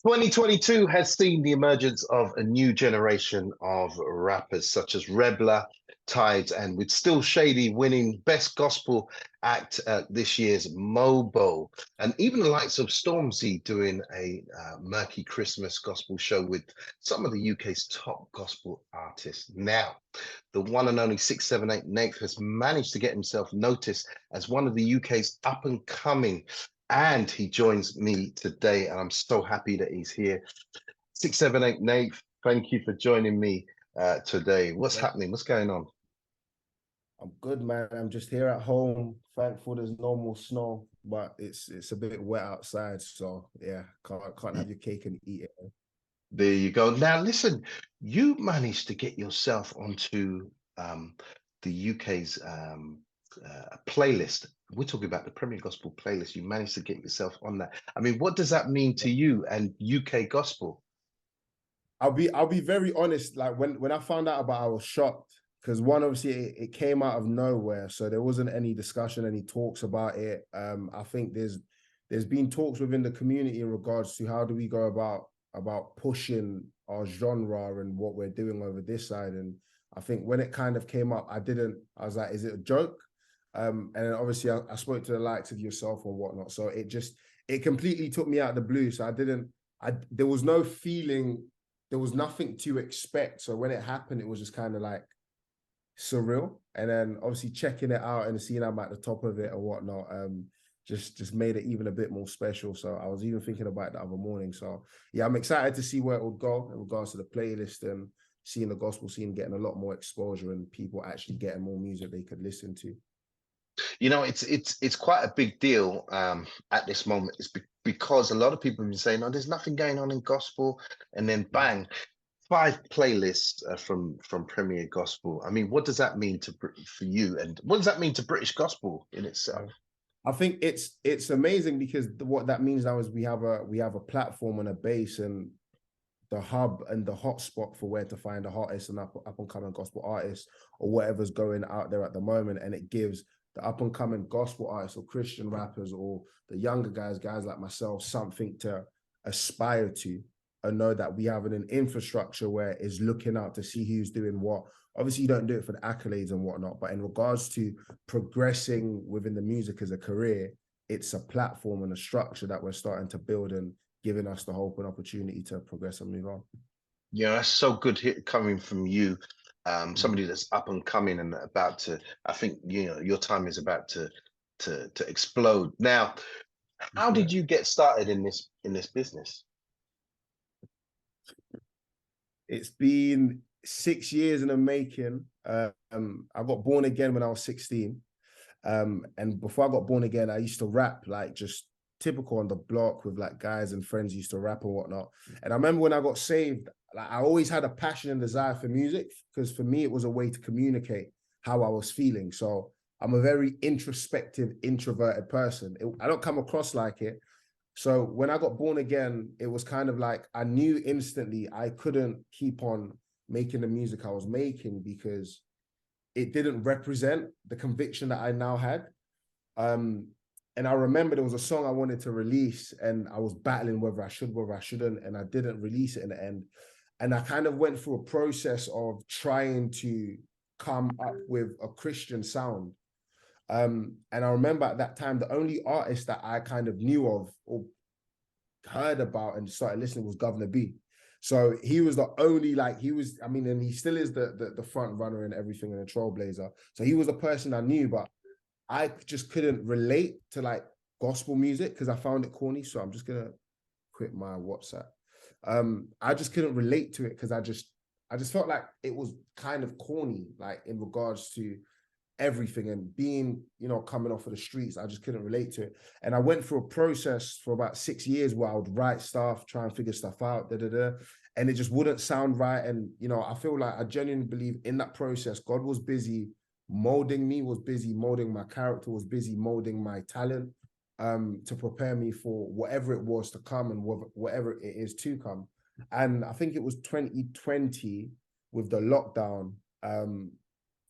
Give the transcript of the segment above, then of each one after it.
2022 has seen the emergence of a new generation of rappers such as Rebla, Tides, and with Still Shady winning Best Gospel Act at this year's Mobo. And even the likes of Stormzy doing a murky Christmas gospel show with some of the UK's top gospel artists. Now, the one and only 678 Nate has managed to get himself noticed as one of the UK's up and coming, and he joins me today, and I'm so happy that he's here. 678 Nate, thank you for joining me today. What's happening? What's going on? I'm good, man. I'm just here at home. Thankful there's no more snow, but it's a bit wet outside. So yeah, can't have your cake and eat it. There you go. Now listen, you managed to get yourself onto the UK's playlist. We're talking about the Premier Gospel playlist. You managed to get yourself on that. I mean, what does that mean to you and UK gospel? I'll be very honest. Like when I found out about it, I was shocked because one, obviously it came out of nowhere, so there wasn't any discussion, any talks about it. I think there's been talks within the community in regards to how do we go about pushing our genre and what we're doing over this side. And I think when it kind of came up, I was like, is it a joke? And then obviously I spoke to the likes of yourself and whatnot. So it completely took me out of the blue. So there was no feeling, there was nothing to expect. So when it happened, it was just kind of like surreal. And then obviously checking it out and seeing I'm at the top of it and whatnot, just made it even a bit more special. So I was even thinking about it the other morning. So yeah, I'm excited to see where it would go in regards to the playlist and seeing the gospel scene getting a lot more exposure and people actually getting more music they could listen to. You know, it's quite a big deal at this moment. It's because a lot of people have been saying, "Oh, there's nothing going on in gospel," and then bang, 5 playlists from Premier Gospel. I mean, what does that mean for you, and what does that mean to British gospel in itself? I think it's amazing because what that means now is we have a platform and a base and the hub and the hotspot for where to find the hottest and up and coming gospel artists or whatever's going out there at the moment, and it gives the up and coming gospel artists or Christian rappers or the younger guys like myself, something to aspire to and know that we have an infrastructure where it's looking out to see who's doing what. Obviously, you don't do it for the accolades and whatnot, but in regards to progressing within the music as a career, it's a platform and a structure that we're starting to build and giving us the hope and opportunity to progress and move on. Yeah, that's so good coming from you. Somebody that's up and coming and about to, I think, you know, your time is about to explode. Now, how did you get started in this business? It's been 6 years in the making. I got born again when I was 16. And before I got born again, I used to rap, like just typical on the block with like guys and friends used to rap and whatnot. And I remember when I got saved, like I always had a passion and desire for music because for me, it was a way to communicate how I was feeling. So I'm a very introspective, introverted person. I don't come across like it. So when I got born again, it was kind of like I knew instantly I couldn't keep on making the music I was making because it didn't represent the conviction that I now had. And I remember there was a song I wanted to release and I was battling whether I should, whether I shouldn't, and I didn't release it in the end. And I kind of went through a process of trying to come up with a Christian sound. And I remember at that time, the only artist that I kind of knew of or heard about and started listening was Governor B. So he was the only, like, he was, I mean, and he still is the front runner and everything and a trailblazer. So he was the person I knew, but I just couldn't relate to like gospel music because I found it corny. So I'm just gonna quit my WhatsApp. I just couldn't relate to it because I just felt like it was kind of corny, like in regards to everything and being, you know, coming off of the streets. I just couldn't relate to it. And I went through a process for about 6 years where I would write stuff, try and figure stuff out, and it just wouldn't sound right. And, you know, I feel like I genuinely believe in that process, God was busy molding me, was busy molding my character, was busy molding my talent to prepare me for whatever it was to come and whatever it is to come. And I think it was 2020 with the lockdown.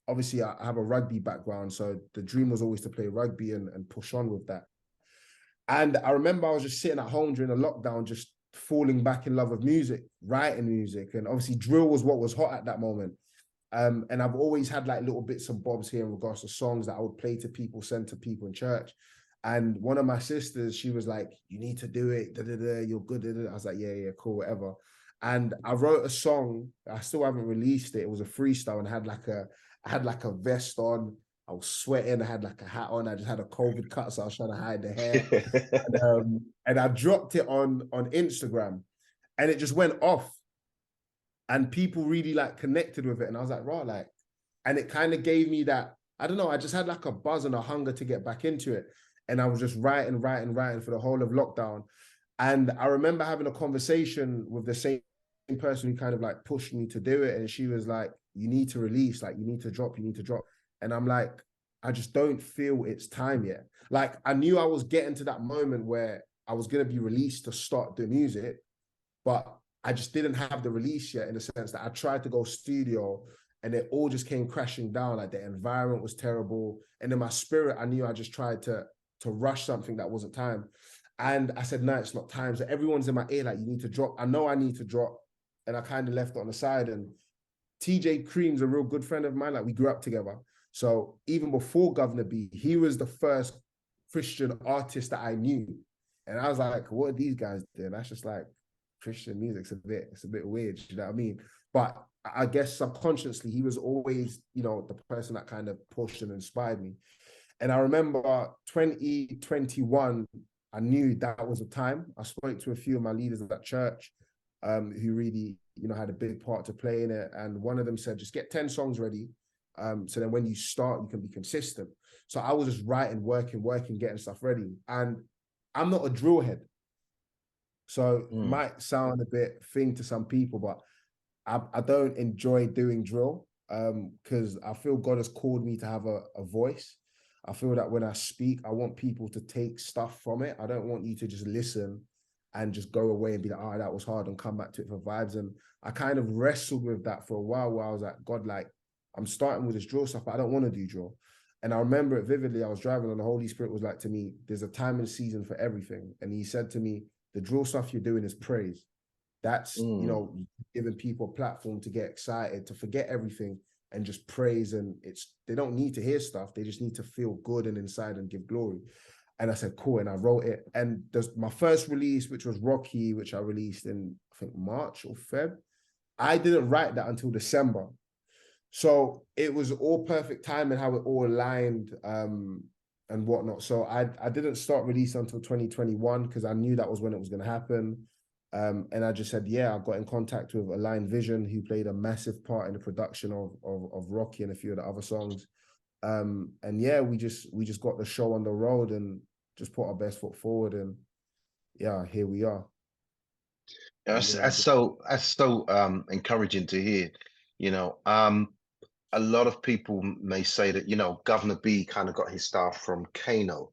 Obviously, I have a rugby background, so the dream was always to play rugby and push on with that. And I remember I was just sitting at home during the lockdown, just falling back in love with music, writing music, and obviously drill was what was hot at that moment. And I've always had like little bits and bobs here in regards to songs that I would play to people, send to people in church. And one of my sisters, she was like, "You need to do it. Da, da, da, you're good." Da, da. I was like, "Yeah, yeah, cool, whatever." And I wrote a song. I still haven't released it. It was a freestyle, and I had like a vest on. I was sweating. I had like a hat on. I just had a COVID cut, so I was trying to hide the hair. And I dropped it on Instagram, and it just went off. And people really like connected with it. And I was like, right, like, and it kind of gave me that, I don't know, I just had like a buzz and a hunger to get back into it. And I was just writing for the whole of lockdown. And I remember having a conversation with the same person who kind of like pushed me to do it. And she was like, you need to release, like, you need to drop, you need to drop. And I'm like, I just don't feel it's time yet. Like, I knew I was getting to that moment where I was going to be released to start doing music, but I just didn't have the release yet, in the sense that I tried to go studio and it all just came crashing down. Like, the environment was terrible. And in my spirit, I knew I just tried to rush something that wasn't time. And I said, no, it's not time. So everyone's in my ear, like, you need to drop. I know I need to drop. And I kind of left it on the side. And TJ Cream's a real good friend of mine. Like, we grew up together. So even before Governor B, he was the first Christian artist that I knew. And I was like, what are these guys doing? That's just like, Christian music's it's a bit weird, you know what I mean? But I guess subconsciously, he was always, you know, the person that kind of pushed and inspired me. And I remember 2021, I knew that was the time. I spoke to a few of my leaders at that church, who really, you know, had a big part to play in it. And one of them said, just get 10 songs ready. So then when you start, you can be consistent. So I was just writing, working, getting stuff ready. And I'm not a drill head. So it might sound a bit thing to some people, but I don't enjoy doing drill, because I feel God has called me to have a voice. I feel that when I speak, I want people to take stuff from it. I don't want you to just listen and just go away and be like, oh, that was hard, and come back to it for vibes. And I kind of wrestled with that for a while, where I was like, God, like, I'm starting with this drill stuff, but I don't want to do drill. And I remember it vividly. I was driving and the Holy Spirit was like to me, there's a time and season for everything. And he said to me, the drill stuff you're doing is praise. That's, you know, giving people a platform to get excited, to forget everything and just praise. And they don't need to hear stuff. They just need to feel good and inside and give glory. And I said, cool. And I wrote it. And my first release, which was Rocky, which I released in, I think, March or Feb, I didn't write that until December. So it was all perfect time and how it all aligned, and whatnot. So I didn't start release until 2021, because I knew that was when it was going to happen. And I just said, yeah, I got in contact with Align Vision, who played a massive part in the production of Rocky and a few of the other songs. And yeah, we just got the show on the road and just put our best foot forward. And yeah, here we are. That's so encouraging to hear. You know, a lot of people may say that, you know, Governor B kind of got his style from Kano.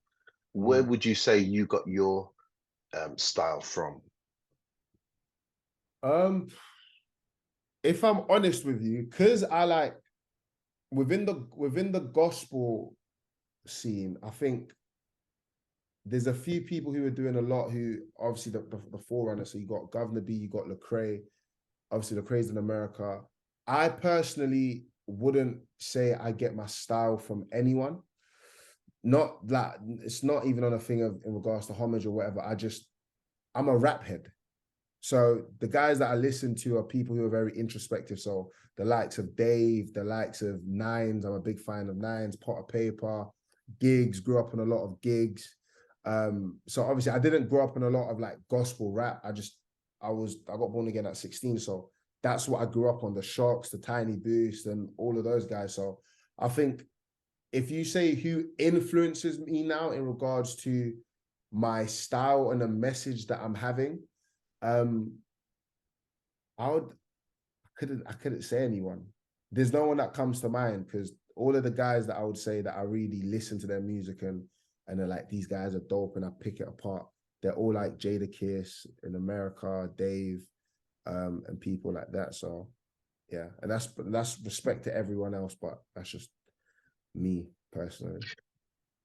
Where would you say you got your style from? If I'm honest with you, because I like within the gospel scene, I think there's a few people who are doing a lot, who obviously the forerunner. So you got Governor B, you got Lecrae. Obviously, Lecrae's in America. I personally wouldn't say I get my style from anyone. Not that, it's not even on a thing of in regards to homage or whatever. I'm a rap head. So the guys that I listen to are people who are very introspective. So the likes of Dave, the likes of Nines. I'm a big fan of Nines, Potter Paper, Gigs, grew up on a lot of Gigs. So obviously I didn't grow up in a lot of like gospel rap. I got born again at 16. So that's what I grew up on, the Shocks, the Tiny Boost, and all of those guys. So I think if you say who influences me now in regards to my style and the message that I'm having, I couldn't say anyone. There's no one that comes to mind, because all of the guys that I would say that I really listen to their music and they're like, these guys are dope and I pick it apart. They're all like Jadakiss in America, Dave, and people like that. So yeah, and that's respect to everyone else, but that's just me personally.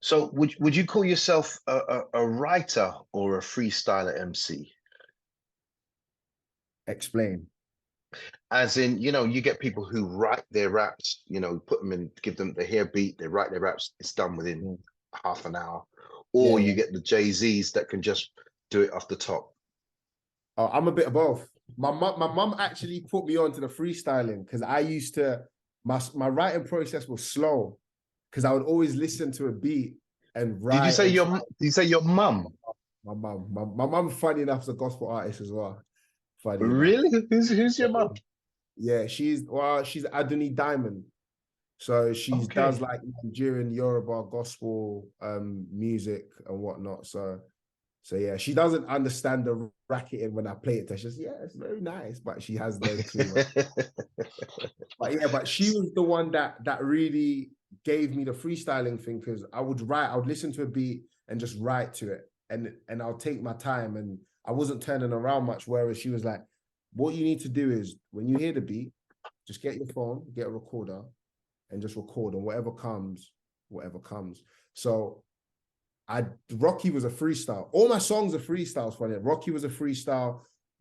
So would you call yourself a writer or a freestyler MC? Explain. As in, you get people who write their raps, put them in, give them the hair beat, they write their raps, it's done within Mm. half an hour. Yeah, Or you yeah. get the Jay-Z's that can just do it off the top. Oh, I'm a bit of both. My mum actually put me on to the freestyling because I used to my writing process was slow because I would always listen to a beat and Did you write say and your did you say your mum? my mum, funny enough, is a gospel artist as well. Funny enough. Really? Who's your mum? Yeah, she's Adoni Diamond. So she does Okay. like Nigerian Yoruba gospel music and whatnot. So yeah, she doesn't understand the racketing when I play it. She's just, yeah, it's very nice, but she has no clue. But yeah, but she was the one that really gave me the freestyling thing because I would listen to a beat and just write to it, and I'll take my time, and I wasn't turning around much. Whereas she was like, what you need to do is when you hear the beat, just get your phone, get a recorder, and just record, and whatever comes, whatever comes. So Rocky was a freestyle. All my songs are freestyles. Funny, Rocky was a freestyle.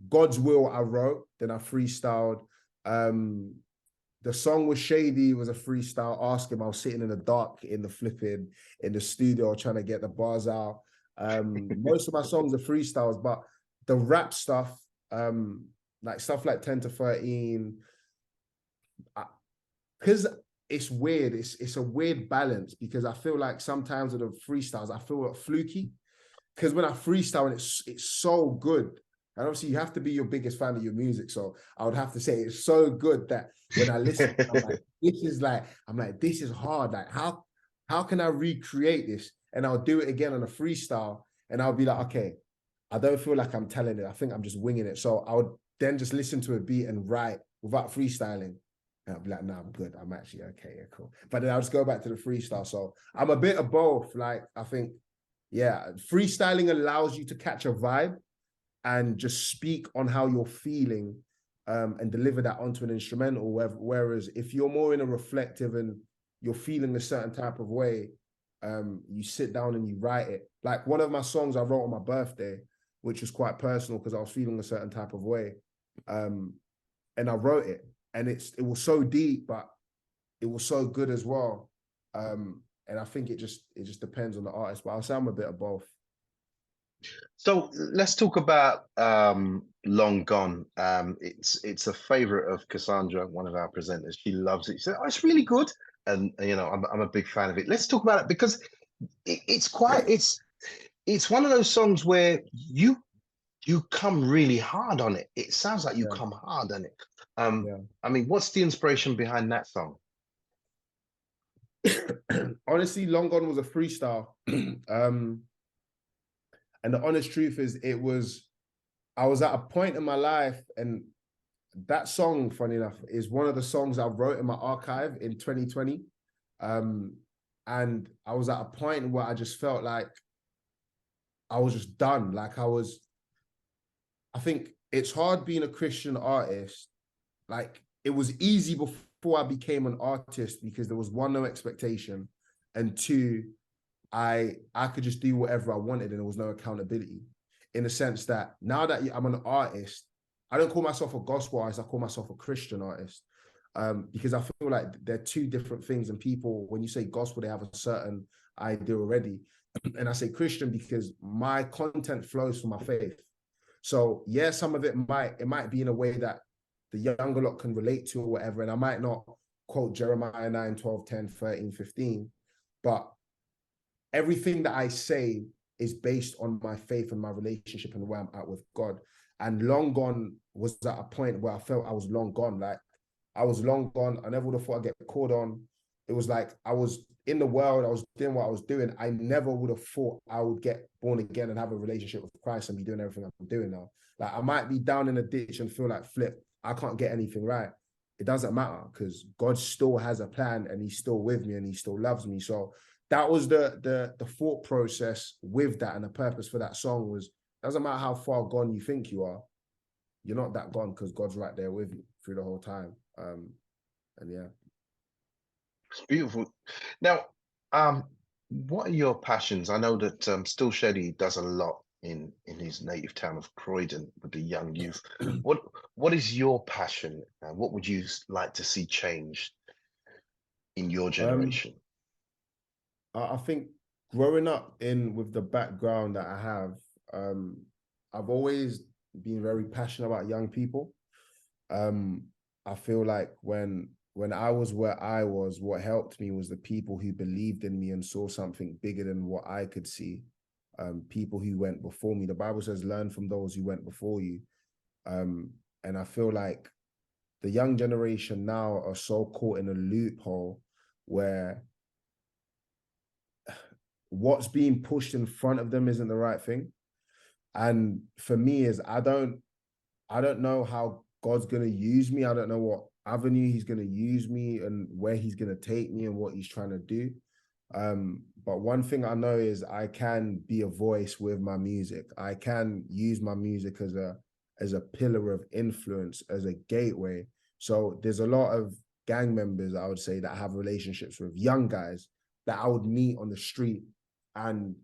God's Will I wrote, then I freestyled. The song was Shady was a freestyle. Ask him. I was sitting in the dark in the studio trying to get the bars out. Most of my songs are freestyles, but the rap stuff, like stuff like 10 to 13, because it's weird. It's a weird balance because I feel like sometimes with the freestyles, I feel like fluky. Because when I freestyle, it's so good. And obviously, you have to be your biggest fan of your music. So I would have to say it's so good that when I listen, I'm like, this is hard. Like, how can I recreate this? And I'll do it again on a freestyle, and I'll be like, okay, I don't feel like I'm telling it. I think I'm just winging it. So I would then just listen to a beat and write without freestyling. And I'll be like, no, I'm good. I'm actually okay. Yeah, cool. But then I'll just go back to the freestyle. So I'm a bit of both. Like, I think, yeah, freestyling allows you to catch a vibe and just speak on how you're feeling and deliver that onto an instrumental. Whereas if you're more in a reflective and you're feeling a certain type of way, you sit down and you write it. Like one of my songs I wrote on my birthday, which was quite personal because I was feeling a certain type of way. And I wrote it, and it was so deep, but it was so good as well. And I think it just depends on the artist, but I'll say I'm a bit of both. So let's talk about Long Gone. It's a favorite of Cassandra, one of our presenters. She loves it. She said, "Oh, it's really good," and I'm a big fan of it. Let's talk about it because it's one of those songs where you come really hard on it. It sounds like you Yeah, come hard on it. Um, yeah. I mean, what's the inspiration behind that song? Honestly, Long Gone was a freestyle. And the honest truth is, I was at a point in my life, and that song, funny enough, is one of the songs I wrote in my archive in 2020. And I was at a point where I just felt like I was just done. I think it's hard being a Christian artist. Like it was easy before I became an artist because there was one, no expectation, and two, I could just do whatever I wanted and there was no accountability. In the sense that now that I'm an artist, I don't call myself a gospel artist, I call myself a Christian artist. Because I feel like they're two different things. And people, when you say gospel, they have a certain idea already. And I say Christian because my content flows from my faith. So yeah, some of it might be in a way that the younger lot can relate to or whatever. And I might not quote Jeremiah 9, 12, 10, 13, 15, but everything that I say is based on my faith and my relationship and where I'm at with God. And Long Gone was at a point where I felt I was long gone. Like I was long gone. I never would have thought I'd get called on. It was like I was in the world, I was doing what I was doing. I never would have thought I would get born again and have a relationship with Christ and be doing everything I'm doing now. Like I might be down in a ditch and feel like flip, I can't get anything right. It doesn't matter because God still has a plan and he's still with me and he still loves me. So that was the thought process with that, and the purpose for that song was doesn't matter how far gone you think you are, you're not that gone because God's right there with you through the whole time. And yeah. It's beautiful. Now, what are your passions? I know that Still Shady does a lot in his native town of Croydon with the young youth. What is your passion? What would you like to see changed in your Um, generation? I think growing up in with the background that I have, I've always been very passionate about young people. Um, I feel like when I was where I was, what helped me was the people who believed in me and saw something bigger than what I could see. People who went before me. The Bible says, "Learn from those who went before you." Um, and I feel like the young generation now are so caught in a loophole where what's being pushed in front of them isn't the right thing. And for me, is I don't know how God's gonna use me. I don't know what avenue He's gonna use me and where He's gonna take me and what He's trying to do. But one thing I know is I can be a voice with my music. I can use my music as a pillar of influence, as a gateway. So there's a lot of gang members, I would say, that have relationships with young guys that I would meet on the street. And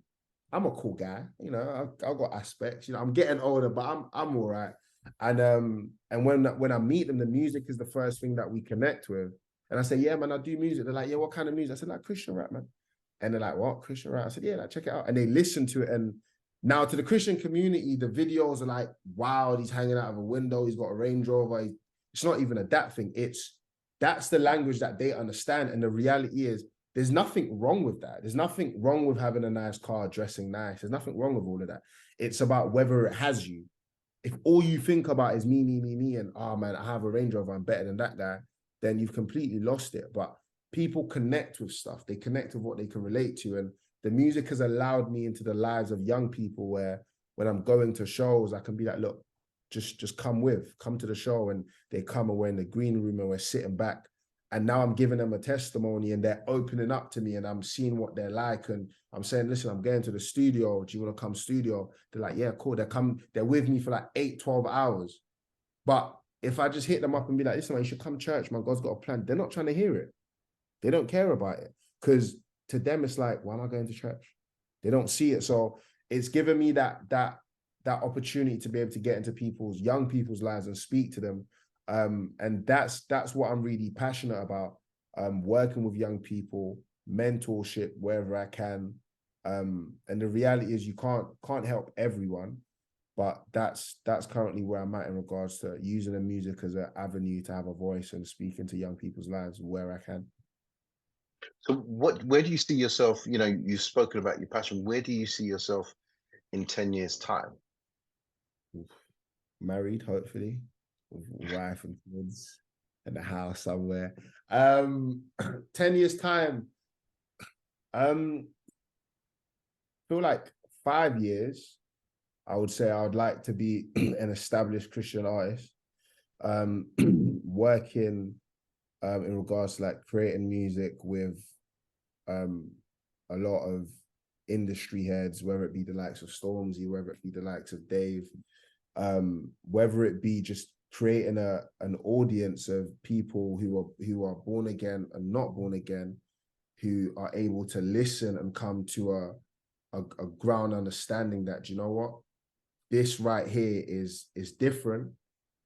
I'm a cool guy, you know, I've got aspects, you know, I'm getting older, but I'm all right. And when I meet them, the music is the first thing that we connect with. And I say, yeah, man, I do music. They're like, yeah, what kind of music? I said, like Christian rap, man. And they're like, what? Christian rap? I said, yeah, like, check it out. And they listen to it. And now to the Christian community, the videos are like, wow, he's hanging out of a window. He's got a Range Rover. It's not even a that thing. That's the language that they understand. And the reality is there's nothing wrong with that. There's nothing wrong with having a nice car, dressing nice. There's nothing wrong with all of that. It's about whether it has you. If all you think about is me, and oh man, I have a Range Rover, I'm better than that guy, then you've completely lost it. But people connect with stuff. They connect with what they can relate to. And the music has allowed me into the lives of young people where when I'm going to shows, I can be like, look, just come to the show. And they come and we're in the green room and we're sitting back. And now I'm giving them a testimony and they're opening up to me and I'm seeing what they're like. And I'm saying, listen, I'm going to the studio. Do you want to come studio? They're like, yeah, cool. They're with me for like 8, 12 hours. But if I just hit them up and be like, listen, man, you should come church, man, God's got a plan. They're not trying to hear it. They don't care about it. Because to them, it's like, why am I going to church? They don't see it. So it's given me that opportunity to be able to get into young people's lives and speak to them. And that's what I'm really passionate about. Working with young people, mentorship wherever I can. And the reality is you can't help everyone, but that's currently where I'm at in regards to using the music as an avenue to have a voice and speak into young people's lives where I can. So where do you see yourself? You know, you've spoken about your passion. Where do you see yourself in 10 years' time? Married, hopefully, with wife and kids and a house somewhere. 10 years time. Feel like 5 years, I would say I would like to be an established Christian artist. Working in regards to like creating music with um a lot of industry heads, whether it be the likes of Stormzy, whether it be the likes of Dave, whether it be just creating an audience of people who are born again and not born again, who are able to listen and come to a ground understanding that, you know what, this right here is different,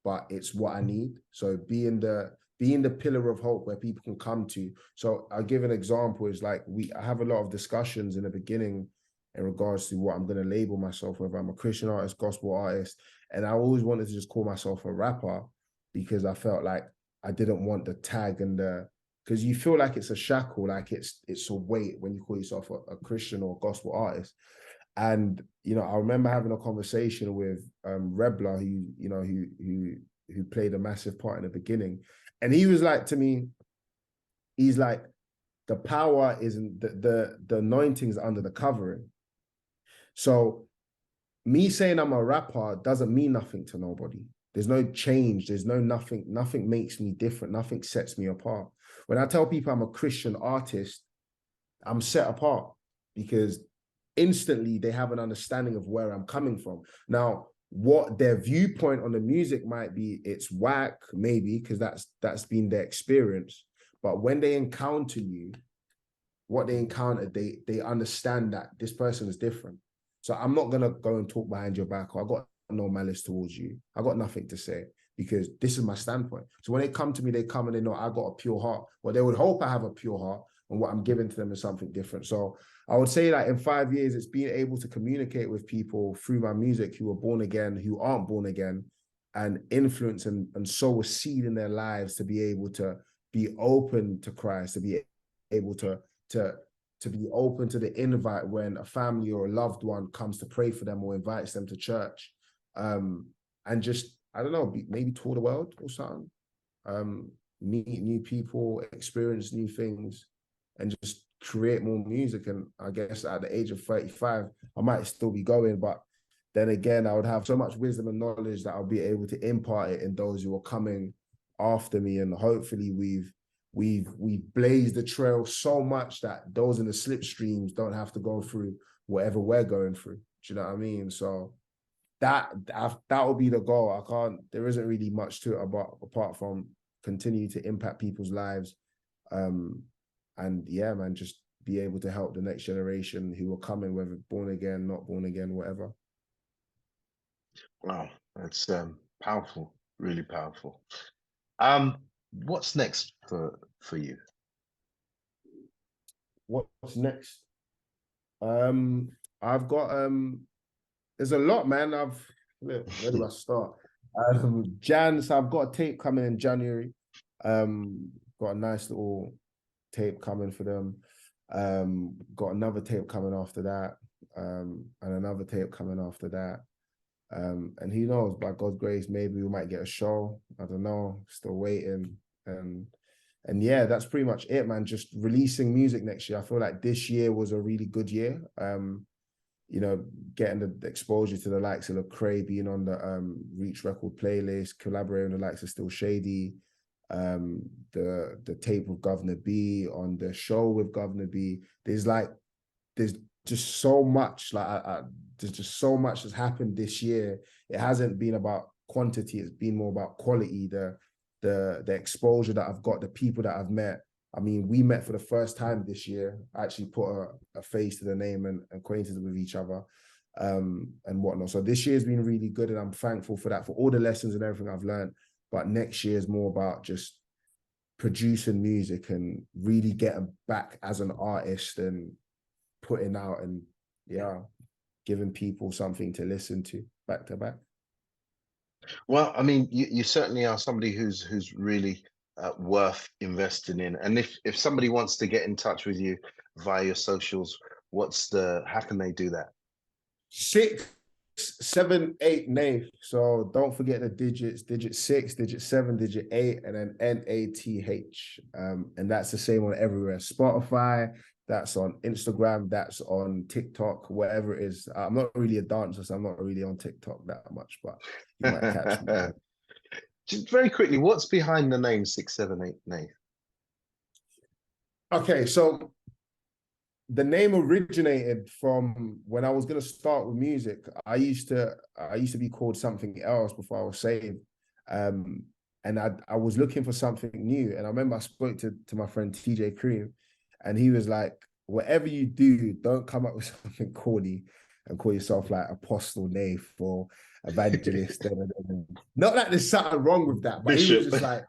but it's what I need. So being the pillar of hope where people can come to. So I'll give an example is like I have a lot of discussions in the beginning in regards to what I'm going to label myself, whether I'm a Christian artist, gospel artist. And I always wanted to just call myself a rapper because I felt like I didn't want the tag and because you feel like it's a shackle, like it's a weight when you call yourself a Christian or gospel artist. And you know, I remember having a conversation with Rebla, who played a massive part in the beginning, and he was like to me, he's like, the power isn't the anointing's under the covering. So me saying I'm a rapper doesn't mean nothing to nobody. There's no change. There's no nothing. Nothing makes me different. Nothing sets me apart. When I tell people I'm a Christian artist, I'm set apart because instantly they have an understanding of where I'm coming from. Now, what their viewpoint on the music might be, it's whack, maybe, because that's been their experience. But when they encounter you, what they encounter, they understand that this person is different. So I'm not gonna go and talk behind your back, or I got no malice towards you. I got nothing to say because this is my standpoint. So when they come to me, they come and they know I got a pure heart. Well, they would hope I have a pure heart, and what I'm giving to them is something different. So I would say that in 5 years, it's being able to communicate with people through my music who are born again, who aren't born again, and influence and sow a seed in their lives to be able to be open to Christ, to be able to be open to the invite when a family or a loved one comes to pray for them or invites them to church. And just, I don't know, maybe tour the world or something. Meet new people, experience new things, and just create more music. And I guess at the age of 35, I might still be going, but then again, I would have so much wisdom and knowledge that I'll be able to impart it in those who are coming after me. And hopefully we've blazed the trail so much that those in the slipstreams don't have to go through whatever we're going through. Do you know what I mean? So that will be the goal. There isn't really much to it apart from continue to impact people's lives. And yeah, man, just be able to help the next generation who are coming, whether born again, not born again, whatever. Wow, that's powerful, really powerful. What's next for you? What's next? I've got there's a lot, man. Where do I start? So I've got a tape coming in January. Got a nice little tape coming for them. Got another tape coming after that. And another tape coming after that. And who knows, by God's grace, maybe we might get a show. I don't know, still waiting. And yeah, that's pretty much it, man. Just releasing music next year. I feel like this year was a really good year. You know, getting the exposure to the likes of Lecrae, being on the Reach Record playlist, collaborating with the likes of Still Shady, the tape with Governor B, on the show with Governor B. There's just so much, there's just so much that's happened this year. It hasn't been about quantity, it's been more about quality, the exposure that I've got, the people that I've met. I mean, we met for the first time this year. I actually put a face to the name and acquainted with each other, and whatnot. So this year's been really good, and I'm thankful for that, for all the lessons and everything I've learned. But next year is more about just producing music and really getting back as an artist and putting out and giving people something to listen to back to back. Well, I mean, you certainly are somebody who's really worth investing in. And if somebody wants to get in touch with you via your socials, how can they do that? 6, 7, 8 Nath. So don't forget the digits, digit 6, digit 7, digit 8, and then NATH. And that's the same on everywhere. Spotify, that's on Instagram, that's on TikTok, whatever it is. I'm not really a dancer, so I'm not really on TikTok that much, but you might catch me. Just very quickly, what's behind the name 678 Nath? Okay, so the name originated from when I was going to start with music. I used to be called something else before I was saved. And I was looking for something new. And I remember I spoke to my friend TJ Cream, and he was like, whatever you do, don't come up with something corny and call yourself like Apostle Nath or Evangelist. Not that there's something wrong with that, but Bishop. He was just like,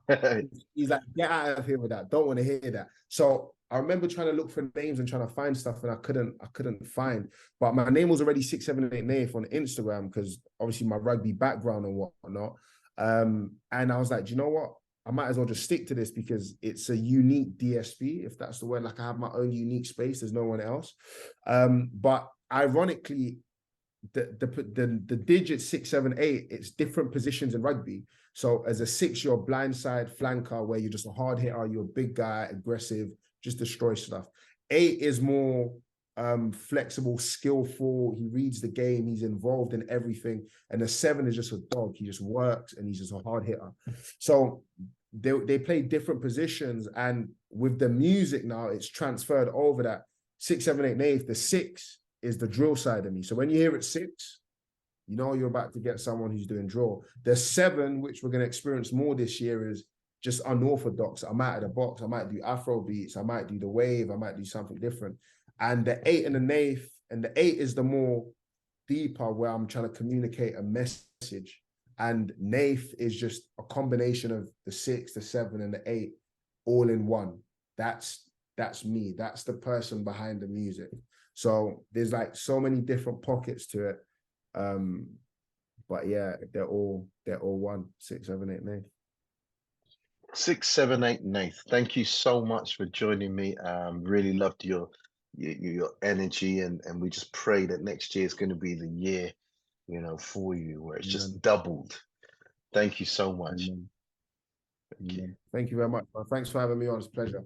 he's like, get out of here with that. Don't want to hear that. So I remember trying to look for names and trying to find stuff, and I couldn't find. But my name was already 678 Nath on Instagram, because obviously my rugby background and whatnot. And I was like, do you know what? I might as well just stick to this, because it's a unique DSP, if that's the word. Like, I have my own unique space. There's no one else. But ironically, the digit 678, it's different positions in rugby. So as a 6, you're a blindside flanker, where you're just a hard hitter, you're a big guy, aggressive, just destroy stuff. 8 is more flexible, skillful. He reads the game. He's involved in everything. And the 7 is just a dog. He just works, and he's just a hard hitter. So they play different positions. And with the music now, it's transferred over that 678 Nath. The 6 is the drill side of me. So when you hear it 6, you know you're about to get someone who's doing drill. The 7, which we're going to experience more this year, is just unorthodox. I'm out of the box. I might do Afro beats. I might do the wave. I might do something different. And the 8 and the Nath, and the 8 is the more deeper where I'm trying to communicate a message. And Nath is just a combination of the 6, the 7, and the 8 all in one. That's me. That's the person behind the music. So there's like so many different pockets to it. But yeah, they're all one. 6, 7, 8, Nath. 6, 7, 8, Nath. Thank you so much for joining me. Really loved your energy, and we just pray that next year is going to be the year, you know, for you where it's just doubled. Thank you so much. Thank you very much. Thanks for having me on. It's a pleasure.